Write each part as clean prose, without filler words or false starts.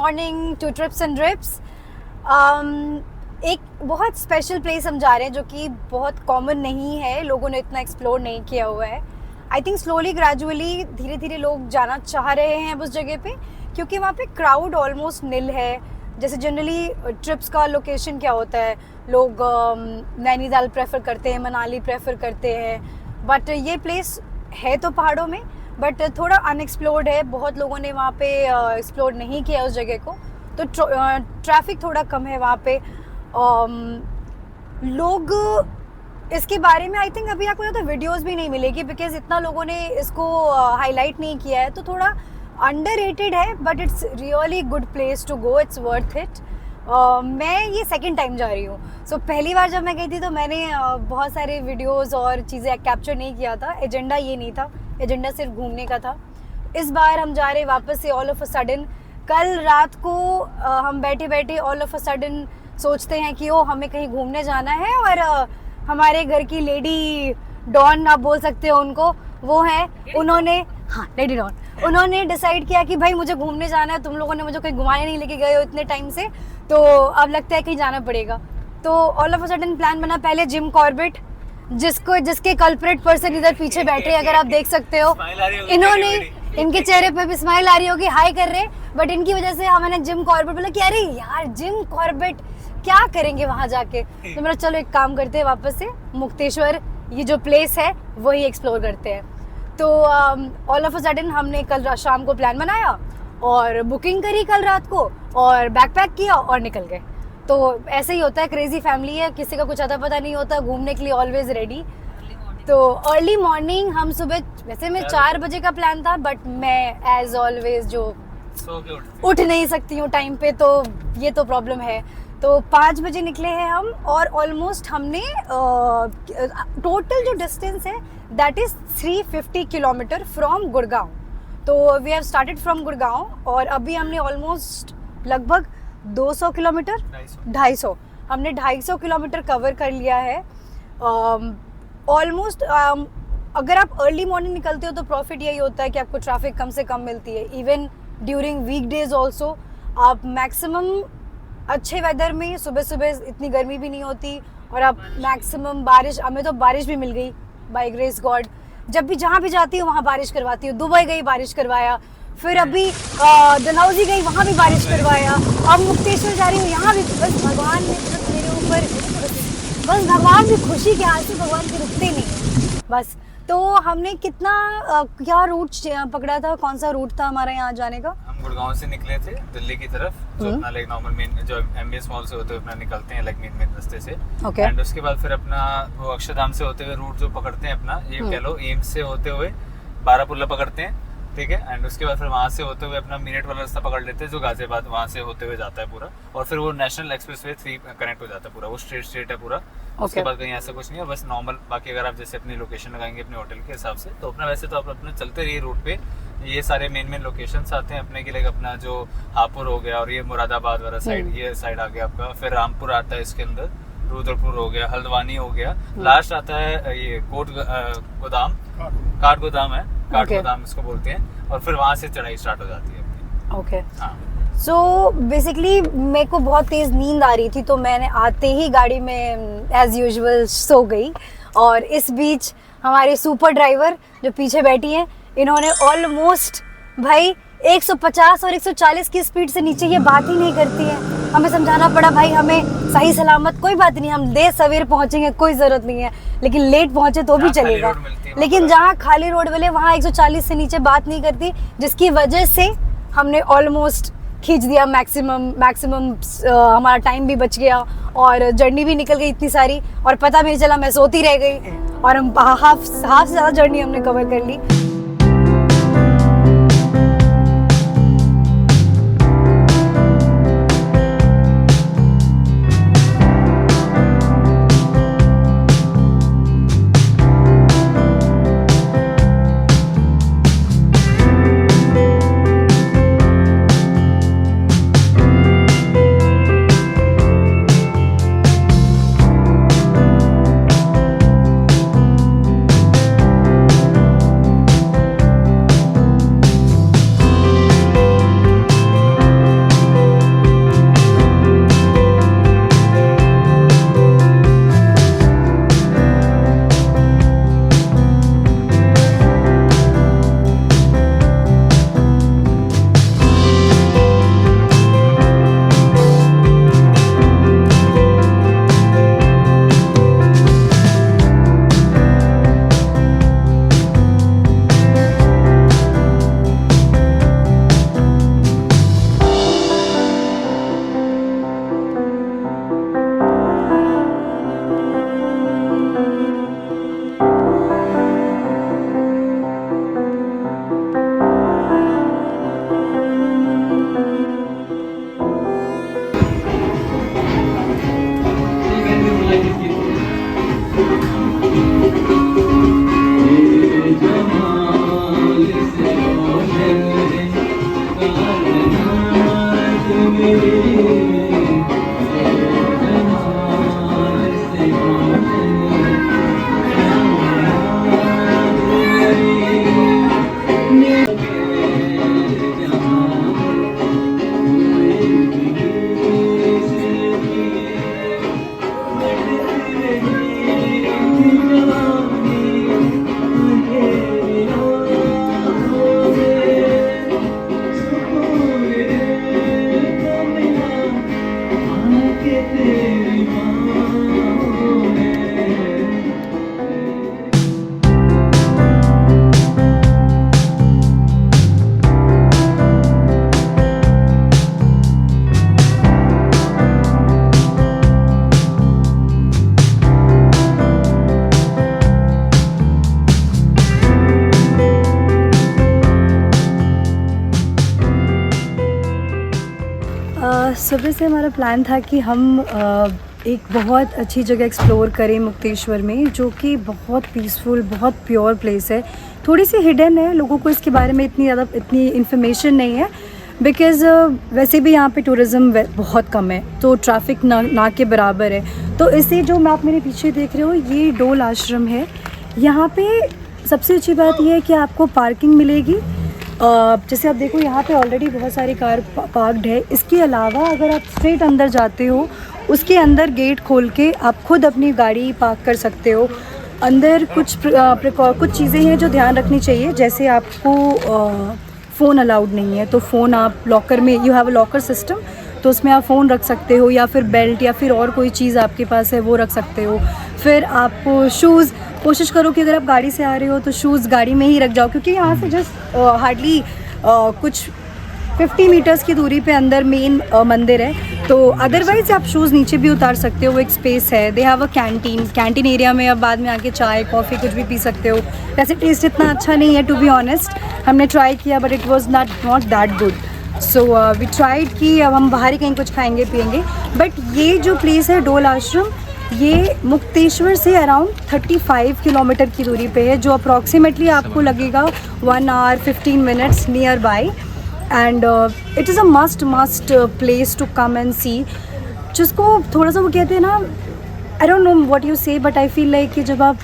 Morning to trips and drips. एक बहुत special place हम जा रहे हैं जो कि बहुत कॉमन नहीं है, लोगों ने इतना एक्सप्लोर नहीं किया हुआ है। आई थिंक स्लोली ग्रेजुअली धीरे धीरे लोग जाना चाह रहे हैं उस जगह पे, क्योंकि वहाँ पे क्राउड ऑलमोस्ट निल है। जैसे जनरली ट्रिप्स का लोकेशन क्या होता है, लोग नैनीताल प्रेफर करते हैं, मनाली प्रेफर करते हैं, बट ये प्लेस है तो पहाड़ों में बट थोड़ा अनएक्सप्लोर्ड है। बहुत लोगों ने वहाँ पे एक्सप्लोर नहीं किया उस जगह को, तो ट्रैफिक थोड़ा कम है वहाँ पे। लोग इसके बारे में आई थिंक अभी आपको ज़्यादा वीडियोस भी नहीं मिलेगी, बिकॉज इतना लोगों ने इसको हाईलाइट नहीं किया है, तो थोड़ा अंडररेटेड है, but it's really good place to go, it's worth it. मैं ये सेकंड टाइम जा रही हूँ। सो पहली बार जब मैं गई थी तो मैंने बहुत सारे वीडियोस और चीज़ें कैप्चर नहीं किया था, एजेंडा ये नहीं था, एजेंडा सिर्फ घूमने का था। इस बार हम जा रहे हैं वापस से ऑल ऑफ अ सडन। कल रात को हम बैठे बैठे ऑल ऑफ अ सडन सोचते हैं कि हमें कहीं घूमने जाना है, और हमारे घर की लेडी डॉन आप बोल सकते हो उनको, वो है, उन्होंने, हाँ लेडी डॉन, उन्होंने डिसाइड किया कि भाई मुझे घूमने जाना है, तुम लोगों ने मुझे कहीं घुमाने नहीं लेके गए हो इतने टाइम से, तो अब लगता है कहीं जाना पड़ेगा। तो all of a sudden plan बना। पहले जिम कॉर्बेट, जिसके कल्प्रेट पर्सन इधर पीछे बैठे हैं, अगर आप देख सकते हो, इन्होंने, इनके चेहरे पे भी स्माइल आ रही होगी, हाई कर रहे, बट इनकी वजह से हमने जिम कॉर्बेट बोला कि अरे यार जिम कॉर्बेट क्या करेंगे वहां जाके। तो मेरा चलो एक काम करते हैं, वापस से मुक्तेश्वर ये जो प्लेस है वही एक्सप्लोर करते हैं। तो ऑल ऑफ अ सडन हमने कल शाम को प्लान बनाया और बुकिंग करी कल रात को, और बैकपैक किया और निकल गए। तो ऐसे ही होता है, क्रेजी फैमिली है, किसी का कुछ अता पता नहीं होता, घूमने के लिए ऑलवेज रेडी। तो अर्ली मॉर्निंग हम सुबह, वैसे में 4 बजे का प्लान था, बट मैं एज ऑलवेज जो उठ नहीं सकती हूँ टाइम पे, तो ये तो प्रॉब्लम है। तो 5 बजे निकले हैं हम, और ऑलमोस्ट हमने टोटल जो डिस्टेंस है that is 350 kilometre from Gurgaon. तो we have started from Gurgaon, और अभी हमने ऑलमोस्ट लगभग 200 किलोमीटर, 250, हमने 250 किलोमीटर कवर कर लिया है ऑलमोस्ट। अगर आप अर्ली मॉर्निंग निकलते हो तो प्रॉफिट यही होता है कि आपको ट्रैफिक कम से कम मिलती है। इवन ड्यूरिंग वीकडेज ऑल्सो आप मैक्सिमम अच्छे वेदर में, सुबह सुबह इतनी गर्मी भी नहीं होती, और आप मैक्सिमम बारिश, हमें तो बारिश भी मिल गई बाय ग्रेस गॉड। जब भी जहाँ भी जाती हूँ वहाँ बारिश करवाती हूँ। दुबई गई बारिश करवाया, फिर अभी डलहौजी गई वहाँ भी बारिश करवाया, अब मुक्तेश्वर जा रही हूँ यहाँ भी। बस भगवान ने मेरे ऊपर, बस भगवान भी खुशी के हाथ से, भगवान के रुकते नहीं बस। तो हमने कितना क्या रूट पकड़ा था, कौन सा रूट था हमारा यहाँ जाने का? हम गुड़गांव से निकले थे दिल्ली की तरफ, जो अपना लाइक नॉर्मल मेन जो एमबीएस मॉल से होते हुए अपना निकलते हैं लाइक मेन रास्ते से। एंड उसके बाद फिर अपना वो अक्षरधाम से होते हुए रूट जो पकड़ते हैं अपना, ये कह लो एम्स से होते हुए बारापुल्ला पकड़ते हैं, ठीक है। एंड उसके बाद फिर वहाँ से होते हुए अपना मिनट वाला रास्ता पकड़ लेते हैं जो गाजियाबाद वहाँ से होते हुए जाता है पूरा, और फिर वो नेशनल एक्सप्रेसवे 3 कनेक्ट हो जाता है पूरा, वो स्ट्रेट है पूरा। उसके बाद कहीं ऐसा कुछ नहीं है, बस नॉर्मल। बाकी अगर आप जैसे अपनी लोकेशन लगाएंगे अपने होटल के हिसाब से, तो अपना वैसे तो आप अपना चलते रहिए रूट पे। ये सारे मेन लोकेशंस आते हैं अपने के लिए, अपना जो हापुड़ हो गया, और ये मुरादाबाद वाला साइड, ये साइड आ गया आपका। फिर रामपुर आता है इसके अंदर, रुद्रपुर हो गया, हल्द्वानी हो गया, लास्ट आता है ये गोदाम, काठ गोदाम है, काठ गोदाम इसको बोलते हैं। और फिर वहाँ से चढ़ाई स्टार्ट हो जाती है। ओके, सो बेसिकली मेरे को बहुत तेज़ नींद आ रही थी, तो मैंने आते ही गाड़ी में एज यूजुअल सो गई। और इस बीच हमारे सुपर ड्राइवर जो पीछे बैठी हैं, इन्होंने ऑलमोस्ट भाई 150 और 140 की स्पीड से नीचे ये बात ही नहीं करती है। हमें समझाना पड़ा, भाई हमें सही सलामत कोई बात नहीं, हम देर सवेर पहुंचेंगे, कोई ज़रूरत नहीं है, लेकिन लेट पहुंचे तो भी चलेगा। लेकिन जहाँ खाली रोड मिले वहाँ 140 से नीचे बात नहीं करती, जिसकी वजह से हमने ऑलमोस्ट खींच दिया मैक्सिमम। हमारा टाइम भी बच गया और जर्नी भी निकल गई इतनी सारी, और पता भी नहीं चला, मैं सोती रह गई, और हम हाफ से ज़्यादा जर्नी हमने कवर कर ली। सुबह से हमारा प्लान था कि हम एक बहुत अच्छी जगह एक्सप्लोर करें मुक्तेश्वर में, जो कि बहुत पीसफुल, बहुत प्योर प्लेस है। थोड़ी सी हिडन है, लोगों को इसके बारे में इतनी इन्फॉर्मेशन नहीं है, बिकॉज़ वैसे भी यहाँ पे टूरिज़्म बहुत कम है, तो ट्रैफिक ना के बराबर है। तो इसे जो मैं आप मेरे पीछे देख रहे हो, ये डोल आश्रम है। यहाँ पे सबसे अच्छी बात यह है कि आपको पार्किंग मिलेगी। जैसे आप देखो, यहाँ पे ऑलरेडी बहुत सारी कार पार्कड है। इसके अलावा अगर आप स्ट्रेट अंदर जाते हो, उसके अंदर गेट खोल के आप खुद अपनी गाड़ी पार्क कर सकते हो। अंदर कुछ चीज़ें हैं जो ध्यान रखनी चाहिए, जैसे आपको फ़ोन अलाउड नहीं है, तो फ़ोन आप लॉकर में, you have a locker system, तो उसमें आप फ़ोन रख सकते हो, या फिर बेल्ट या फिर और कोई चीज़ आपके पास है वो रख सकते हो। फिर आप शूज़, कोशिश करो कि अगर आप गाड़ी से आ रहे हो तो शूज़ गाड़ी में ही रख जाओ, क्योंकि यहाँ से जस्ट हार्डली कुछ 50 मीटर्स की दूरी पे अंदर मेन मंदिर है। तो अदरवाइज़ आप शूज़ नीचे भी उतार सकते हो, वो एक स्पेस है। They have a canteen area में आप बाद में आके चाय कॉफ़ी कुछ भी पी सकते हो। वैसे टेस्ट इतना अच्छा नहीं है, टू बी ऑनेस्ट, हमने ट्राई किया but it was not that good. So we tried कि अब हम बाहर ही कहीं कुछ खाएंगे पिएंगे। बट ये जो प्लेस है डोल आश्रम, ये मुक्तेश्वर से अराउंड 35 किलोमीटर की दूरी पे है, जो अप्रॉक्सीमेटली आपको लगेगा 1 hour 15 minutes nearby. And it is a must place to come and see, जिसको थोड़ा सा वो कहते हैं ना, I don't know what you say, but I feel like कि जब आप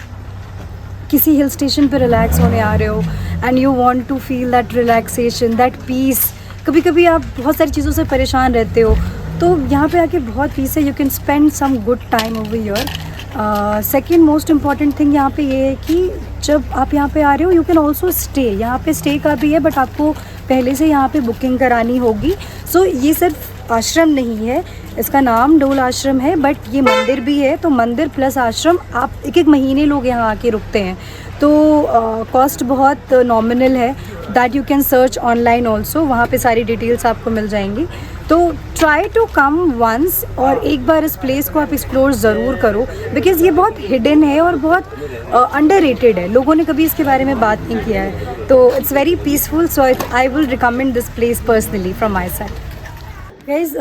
किसी हिल स्टेशन पे रिलैक्स होने आ रहे हो and you want to feel that relaxation, that peace. कभी कभी आप बहुत सारी चीज़ों से परेशान रहते हो, तो यहाँ पे आके बहुत पीस है। You can spend some good time over here. Second most important thing यहाँ पे ये है कि जब आप यहाँ पे आ रहे हो, यू कैन ऑल्सो स्टे। यहाँ पे स्टे का भी है, बट आपको पहले से यहाँ पे बुकिंग करानी होगी। सो ये सिर्फ आश्रम नहीं है, इसका नाम डोल आश्रम है, बट ये मंदिर भी है। तो मंदिर प्लस आश्रम, आप एक महीने लोग यहाँ आके रुकते हैं। तो कॉस्ट बहुत नॉमिनल है, that you can search online also, वहाँ पे सारी डिटेल्स आपको मिल जाएंगी। तो ट्राई टू कम वंस, और एक बार इस प्लेस को आप एक्सप्लोर ज़रूर करो, बिकॉज़ ये बहुत हिडन है और बहुत अंडररेटेड है। लोगों ने कभी इसके बारे में बात नहीं किया है, तो it's very peaceful. So I will recommend this place personally from my side. Guys,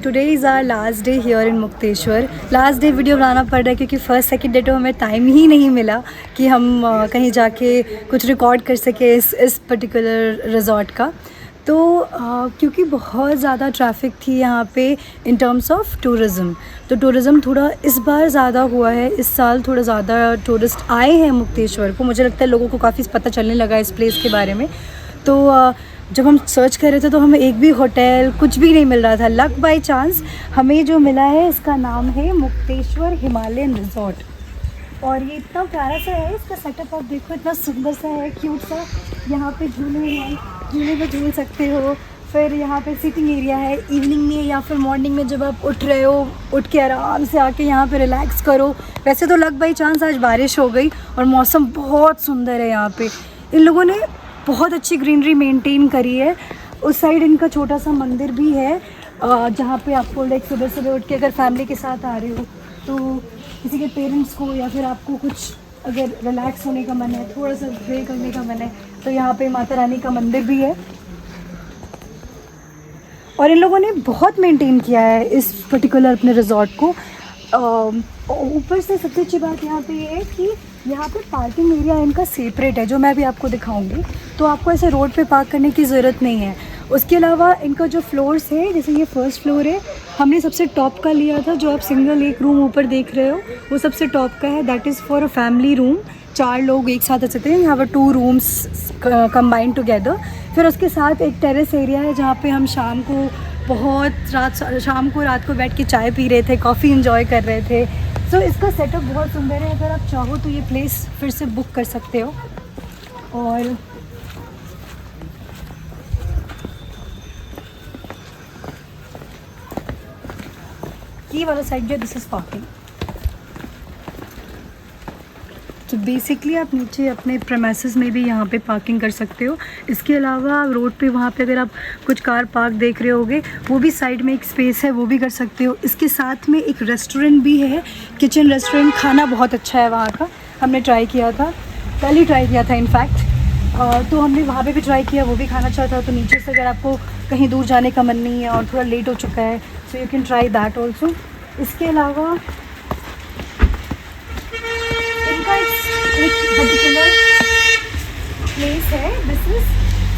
today is our last day here in Mukteshwar. Last day video बनाना पड़ रहा है क्योंकि फर्स्ट सेकंड डे तो हमें टाइम ही नहीं मिला कि हम कहीं जाके कुछ रिकॉर्ड कर सके इस पर्टिकुलर रिजॉर्ट का। तो क्योंकि बहुत ज़्यादा ट्रैफिक थी यहाँ पे इन टर्म्स ऑफ टूरिज़्म, तो टूरिज़्म थोड़ा इस बार ज़्यादा हुआ है। इस साल थोड़ा ज़्यादा टूरिस्ट आए हैं मुक्तेश्वर को, मुझे लगता है लोगों को काफ़ी पता चलने लगा इस प्लेस के बारे में। तो जब हम सर्च कर रहे थे तो हमें एक भी होटल कुछ भी नहीं मिल रहा था। लक बाय चांस हमें जो मिला है, इसका नाम है मुक्तेश्वर हिमालयन रिजॉर्ट, और ये इतना प्यारा सा है। इसका सेटअप आप देखो, इतना सुंदर सा है, क्यूट सा। यहाँ पे झूले हैं, झूले पे झूल सकते हो। फिर यहाँ पे सिटिंग एरिया है। इवनिंग में या फिर मॉर्निंग में जब आप उठ रहे हो, उठ के आराम से आके यहाँ पे रिलैक्स करो। वैसे तो लक बाय चांस आज बारिश हो गई और मौसम बहुत सुंदर है। यहाँ पे इन लोगों ने बहुत अच्छी ग्रीनरी मेंटेन करी है। उस साइड इनका छोटा सा मंदिर भी है, जहाँ पे आपको लाइक सुबह सुबह उठ के अगर फैमिली के साथ आ रहे हो, तो किसी के पेरेंट्स को या फिर आपको कुछ अगर रिलैक्स होने का मन है, थोड़ा सा प्रे करने का मन है, तो यहाँ पे माता रानी का मंदिर भी है। और इन लोगों ने बहुत मेंटेन किया है इस पर्टिकुलर अपने रिजॉर्ट को। ऊपर से सबसे अच्छी बात यहाँ पे ये है कि यहाँ पे पार्किंग एरिया इनका सेपरेट है, जो मैं भी आपको दिखाऊंगी। तो आपको ऐसे रोड पे पार्क करने की ज़रूरत नहीं है। उसके अलावा इनका जो फ्लोर्स है, जैसे ये फर्स्ट फ्लोर है, हमने सबसे टॉप का लिया था। जो आप सिंगल एक रूम ऊपर देख रहे हो, वो सबसे टॉप का है। That is for a family room, 4 लोग एक साथ आ सकते हैं। यहाँ पर 2 रूम्स कंबाइंड टुगेदर। फिर उसके साथ एक टेरेस एरिया है, जहाँ पे हम शाम को रात को बैठ के चाय पी रहे थे, कॉफ़ी इंजॉय कर रहे थे। सो इसका सेटअप बहुत सुंदर है। अगर आप चाहो तो ये प्लेस फिर से बुक कर सकते हो। और ये वाला साइड जो, दिस इज़ पार्किंग। तो बेसिकली आप नीचे अपने प्रेमिसेस में भी यहाँ पे पार्किंग कर सकते हो। इसके अलावा रोड पे वहाँ पे अगर आप कुछ कार पार्क देख रहे होगे, वो भी साइड में एक स्पेस है, वो भी कर सकते हो। इसके साथ में एक रेस्टोरेंट भी है, किचन रेस्टोरेंट। खाना बहुत अच्छा है वहाँ का, हमने ट्राई किया था, कल ही ट्राई किया था इनफैक्ट। तो हमने वहाँ पे भी ट्राई किया, वो भी खाना अच्छा था। तो नीचे से अगर आपको कहीं दूर जाने का मन नहीं है और थोड़ा लेट हो चुका है, so you can try that also. इसके अलावा इनका एक पर्टिकुलर प्लेस है, दिस इज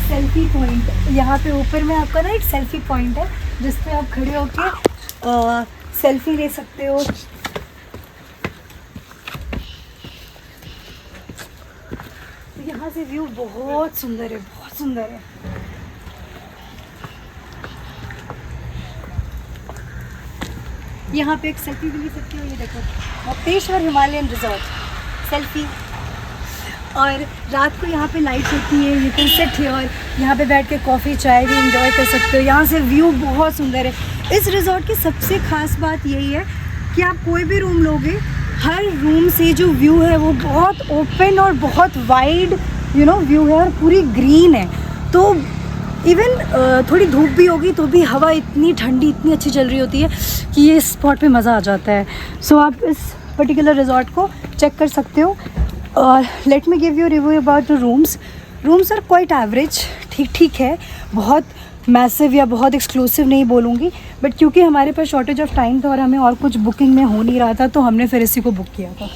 सेल्फी पॉइंट। यहाँ पे ऊपर में आपका ना एक सेल्फी पॉइंट है जिस पे आप खड़े होके सेल्फी ले सकते हो। तो यहाँ से व्यू बहुत सुंदर है, बहुत सुंदर है। यहाँ पे एक सेल्फी भी ले सकते हो, ये देखो मुक्तेश्वर हिमालयन रिजॉर्ट सेल्फी। और रात को यहाँ पे लाइट्स होती है, यू कैन सिट हियर, यहाँ पे बैठ के कॉफ़ी चाय भी इंजॉय कर सकते हो। यहाँ से व्यू बहुत सुंदर है। इस रिजॉर्ट की सबसे ख़ास बात यही है कि आप कोई भी रूम लोगे, हर रूम से जो व्यू है वो बहुत ओपन और बहुत वाइड व्यू है और पूरी ग्रीन है। तो इवन थोड़ी धूप भी होगी तो भी हवा इतनी ठंडी, इतनी अच्छी चल रही होती है कि ये स्पॉट पे मज़ा आ जाता है। सो आप इस पर्टिकुलर रिजॉर्ट को चेक कर सकते हो। और let me give you review about the rooms. Rooms are quite average, ठीक ठीक है, बहुत मैसिव या बहुत एक्सक्लूसिव नहीं बोलूँगी, बट क्योंकि हमारे पास शॉर्टेज ऑफ टाइम था और हमें और कुछ बुकिंग में हो नहीं रहा था तो हमने फिर इसी को बुक किया था।